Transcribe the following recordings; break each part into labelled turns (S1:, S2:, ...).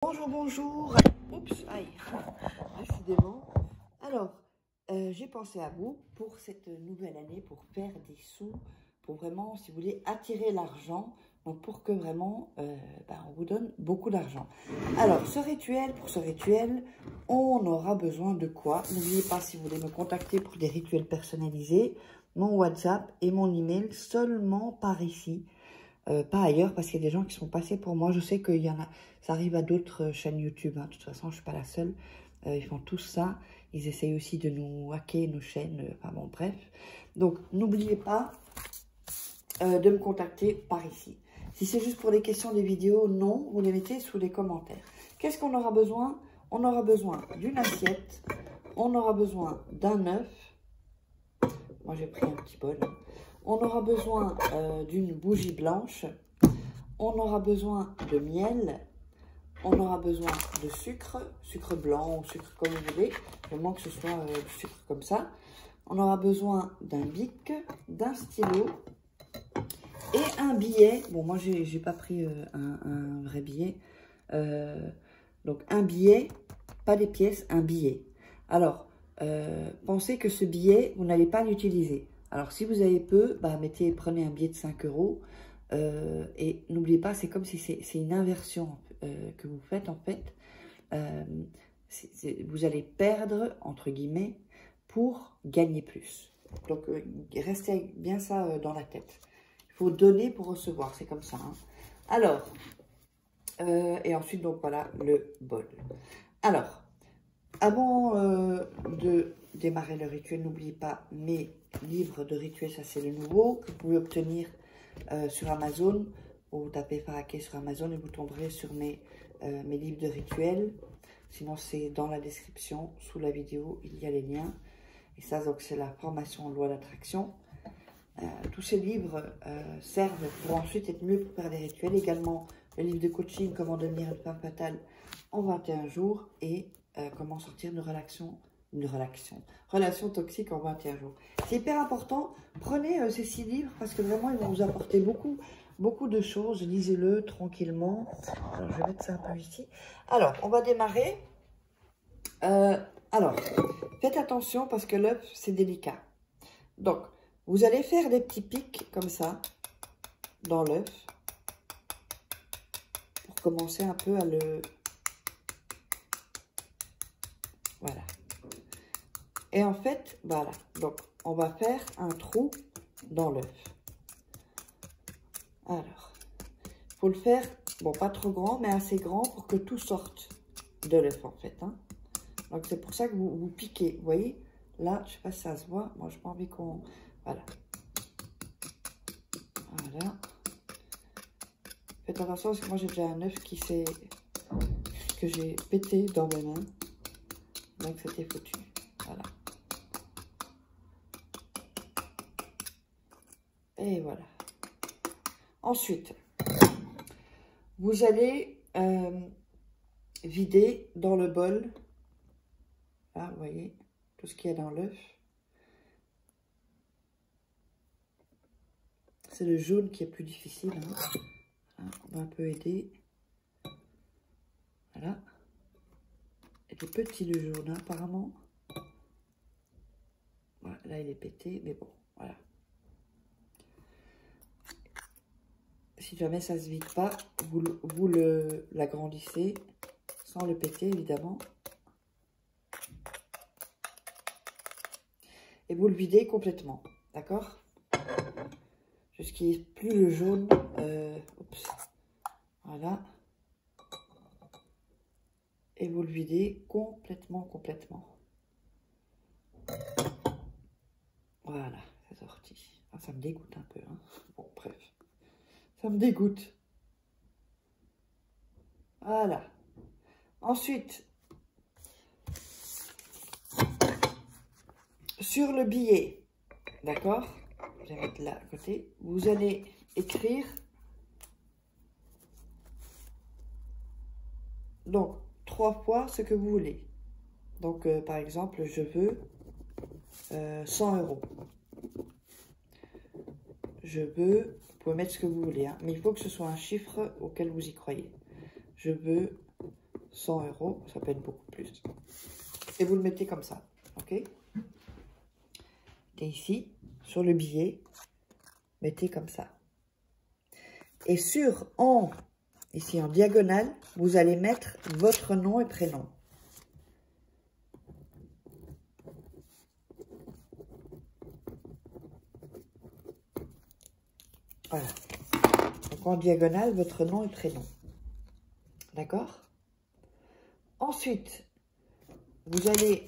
S1: Bonjour, bonjour. Oups, aïe, décidément. Alors, j'ai pensé à vous pour cette nouvelle année, pour faire des sous, pour vraiment, si vous voulez, attirer l'argent, donc pour que vraiment, on vous donne beaucoup d'argent. Alors, pour ce rituel, on aura besoin de quoi? N'oubliez pas, si vous voulez me contacter pour des rituels personnalisés, mon WhatsApp et mon email seulement par ici. Pas ailleurs, parce qu'il y a des gens qui sont passés pour moi. Je sais qu'il y en a, ça arrive à d'autres chaînes YouTube. Hein. De toute façon, je ne suis pas la seule. Ils font tous ça. Ils essayent aussi de nous hacker nos chaînes. Enfin bon, bref. Donc, n'oubliez pas de me contacter par ici. Si c'est juste pour les questions des vidéos, non, vous les mettez sous les commentaires. Qu'est-ce qu'on aura besoin? On aura besoin d'une assiette. On aura besoin d'un œuf. Moi, j'ai pris un petit bol. On aura besoin d'une bougie blanche. On aura besoin de miel. On aura besoin de sucre, sucre blanc ou sucre comme vous voulez. Vraiment que ce soit du sucre comme ça. On aura besoin d'un bic, d'un stylo et un billet. Bon, moi, j'ai pas pris un vrai billet. Donc, un billet, pas des pièces, un billet. Alors, pensez que ce billet, vous n'allez pas l'utiliser. Alors, si vous avez peu, prenez un billet de 5 €. Et n'oubliez pas, c'est comme si c'est une inversion que vous faites, en fait. Vous allez perdre, entre guillemets, pour gagner plus. Donc, restez bien ça dans la tête. Il faut donner pour recevoir, c'est comme ça. Hein. Alors, et ensuite, donc voilà, le bol. Alors, avant de démarrer le rituel, n'oubliez pas mes livres de rituels, ça c'est le nouveau, que vous pouvez obtenir sur Amazon. Vous tapez Faraké sur Amazon et vous tomberez sur mes livres de rituels. Sinon, c'est dans la description, sous la vidéo, il y a les liens. Et ça, donc, c'est la formation en loi d'attraction. Tous ces livres servent pour ensuite être mieux pour faire des rituels. Également, le livre de coaching, comment devenir une femme fatale en 21 jours et comment sortir d'une relation toxique en 21 jours. C'est hyper important. Prenez ces 6 livres parce que vraiment, ils vont vous apporter beaucoup de choses. Lisez-le tranquillement. Alors, je vais mettre ça un peu ici. Alors, on va démarrer. Alors, faites attention parce que l'œuf, c'est délicat. Donc, vous allez faire des petits pics comme ça dans l'œuf pour commencer un peu à le... Voilà. Et en fait, voilà. Donc, on va faire un trou dans l'œuf. Alors, il faut le faire, bon, pas trop grand, mais assez grand pour que tout sorte de l'œuf, en fait. Hein. Donc, c'est pour ça que vous piquez. Vous voyez, là, je ne sais pas si ça se voit. Moi, je n'ai pas envie qu'on... Voilà. Voilà. Faites attention parce que moi, j'ai déjà un œuf que j'ai pété dans mes mains. Donc, c'était foutu. Voilà. Et voilà. Ensuite, vous allez vider dans le bol. Là, vous voyez, tout ce qu'il y a dans l'œuf. C'est le jaune qui est plus difficile. Hein. On va un peu aider. Voilà. Il est petit le jaune, hein, apparemment. Voilà, là, il est pété, mais bon, voilà. Si jamais ça ne se vide pas, vous l'agrandissez sans le péter, évidemment. Et vous le videz complètement, d'accord? Jusqu'il n'y ait plus le jaune. Oups. Voilà. Et vous le videz complètement. Voilà, c'est sorti. Ah, ça me dégoûte un peu. Hein. Bon, bref. Ça me dégoûte. Voilà. Ensuite, sur le billet, d'accord? Je vais mettre là à côté. Vous allez écrire. Donc, 3 fois ce que vous voulez. Donc, par exemple, je veux 100 €. Je veux, vous pouvez mettre ce que vous voulez, hein, mais il faut que ce soit un chiffre auquel vous y croyez. Je veux 100 €, ça peut être beaucoup plus. Et vous le mettez comme ça, ok? Et ici, sur le billet, mettez comme ça. Et ici en diagonale, vous allez mettre votre nom et prénom. Voilà. Donc en diagonale, votre nom et prénom. D'accord? Ensuite, vous allez,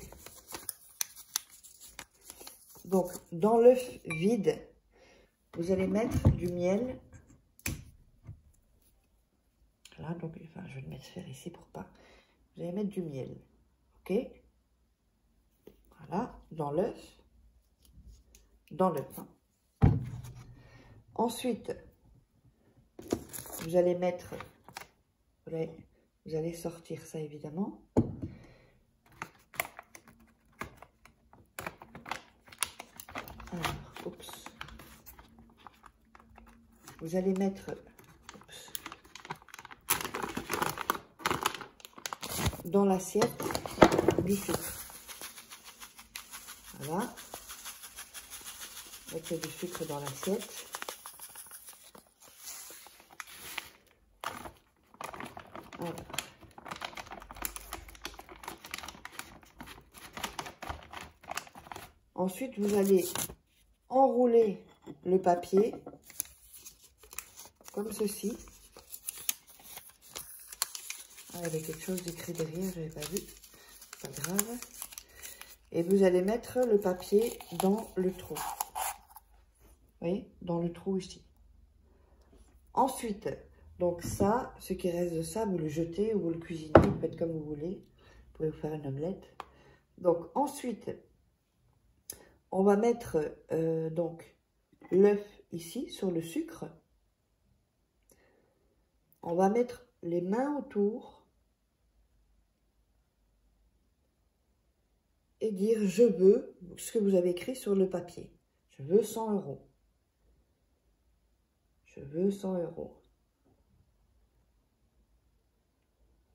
S1: donc dans l'œuf vide, vous allez mettre du miel. Là, donc, enfin, je vais le mettre faire ici pour pas. Vous allez mettre du miel. Ok? Voilà, dans l'œuf. Dans l'œuf. Hein. Ensuite, vous allez mettre, vous allez sortir ça évidemment. Alors, oups. Vous allez mettre, oups, dans l'assiette du sucre. Voilà. Mettez du sucre dans l'assiette. Voilà. Ensuite, vous allez enrouler le papier comme ceci. Ah, il y avait quelque chose d'écrit derrière, je n'avais pas vu. Pas grave. Et vous allez mettre le papier dans le trou. Vous voyez, dans le trou ici. Ensuite, donc ça, ce qui reste de ça, vous le jetez ou vous le cuisinez, vous faites comme vous voulez. Vous pouvez vous faire une omelette. Donc ensuite, on va mettre donc l'œuf ici sur le sucre. On va mettre les mains autour et dire je veux ce que vous avez écrit sur le papier. Je veux 100 €. Je veux 100 €.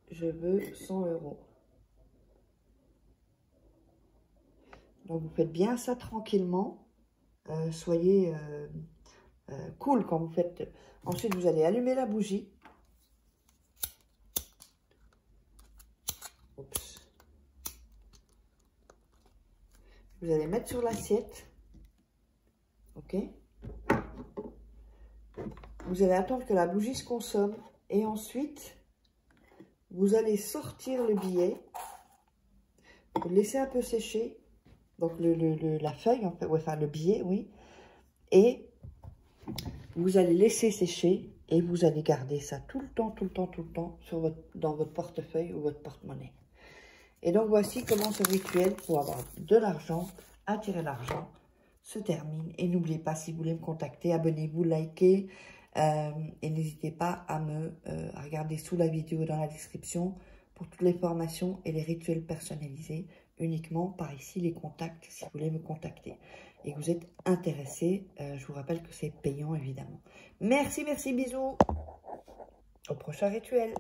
S1: Je veux 100 €. Donc, vous faites bien ça tranquillement. Soyez cool quand vous faites. Ensuite, vous allez allumer la bougie. Oups. Vous allez mettre sur l'assiette. Ok. Vous allez attendre que la bougie se consomme. Et ensuite, vous allez sortir le billet. Vous le laissez un peu sécher. Donc, la feuille, en fait, enfin le billet, oui. Et vous allez laisser sécher et vous allez garder ça tout le temps dans votre portefeuille ou votre porte-monnaie. Et donc, voici comment ce rituel pour avoir de l'argent, attirer l'argent, se termine. Et n'oubliez pas, si vous voulez me contacter, abonnez-vous, likez. Et n'hésitez pas à regarder sous la vidéo dans la description pour toutes les formations et les rituels personnalisés. Uniquement par ici les contacts si vous voulez me contacter et que vous êtes intéressé. Je vous rappelle que c'est payant évidemment. Merci, bisous. Au prochain rituel.